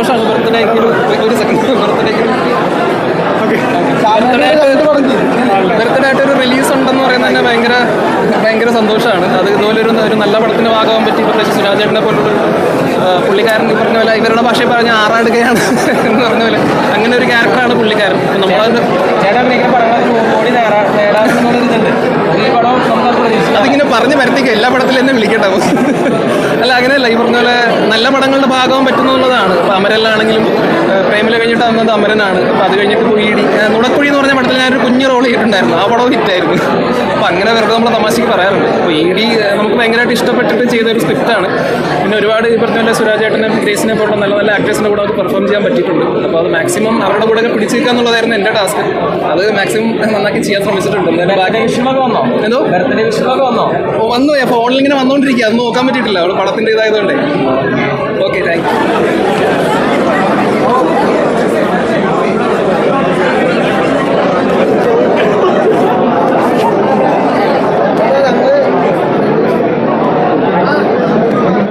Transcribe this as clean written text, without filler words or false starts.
സന്തോഷമാണ്. ബർത്ത്ഡേക്ക് ഒരു സെക്കൻഡ് ബർത്ത്ഡേ ആയിട്ടൊരു റിലീസ് ഉണ്ടെന്ന് പറയുന്നത് തന്നെ ഭയങ്കര സന്തോഷമാണ്. അത് ഇതുപോലെ ഒരു നല്ല പടത്തിന് ഭാഗമാകാൻ പറ്റി. പ്രത്യേകിച്ച് സുരാജേട്ടനെ പോലുള്ളൊരു പുള്ളിക്കാരൻ ഈ പറഞ്ഞ പോലെ ഇവരുടെ ഭാഷയിൽ പറഞ്ഞ ആറാടുകയാണ് എന്ന് പറഞ്ഞ പോലെ അങ്ങനെ ഒരു ക്യാരക്ടറാണ് പുള്ളിക്കാരൻ. നമ്മളത് അതിങ്ങനെ പറഞ്ഞ് പരത്തിക്കുക എല്ലാ പടത്തിലും എന്നെ വിളിക്കണ്ടാവും. അല്ല അങ്ങനെയല്ല, ഈ പറഞ്ഞ പോലെ നല്ല പടങ്ങളുടെ ഭാഗമാകാൻ പറ്റുന്നുള്ളതാണ്. ഇപ്പോൾ അമരനിലാണെങ്കിലും പ്രേമിലെ കഴിഞ്ഞിട്ട് വന്നത് അമരനാണ്. അപ്പോൾ അത് കഴിഞ്ഞിട്ട് കുഴിയിടി നുണക്കുഴി എന്ന് പറഞ്ഞ പടത്തിൽ ഞാനൊരു കുഞ്ഞു റോൾ ചെയ്തിട്ടുണ്ടായിരുന്നു. ആ പടവും ഹിറ്റായിരുന്നു. അപ്പോൾ അങ്ങനെ വെറുതെ നമ്മൾ തമാശയ്ക്ക് പറയാറുണ്ട്. അപ്പോൾ ഇടി നമുക്ക് ഭയങ്കരമായിട്ട് ഇഷ്ടപ്പെട്ടിട്ട് ചെയ്തൊരു സ്ക്രിപ്റ്റാണ്. പിന്നെ ഒരുപാട് ഈ പറഞ്ഞ പോലെ സുരാജേട്ടനെ ഗ്രേസിനെ പോലുള്ള നല്ല നല്ല ആക്ടേഴ്സിൻ്റെ കൂടെ അത് പെർഫോം ചെയ്യാൻ പറ്റിയിട്ടുണ്ട്. അപ്പോൾ അത് മാക്സിമം അവരുടെ കൂടെ ഒക്കെ പിടിച്ചു നിൽക്കുക എന്നുള്ളതായിരുന്നു എൻ്റെ ടാസ്ക്. അത് മാക്സിമം നന്നാക്കി ചെയ്യാൻ ശ്രമിച്ചിട്ടുണ്ട്. എന്തോ വന്നു ഫോണിൽ ഇങ്ങനെ വന്നുകൊണ്ടിരിക്കുക. അത് നോക്കാൻ പറ്റിയിട്ടില്ല. അവൾ പടത്തിൻ്റെ ഇതായതുകൊണ്ടേ. Okay, thank you.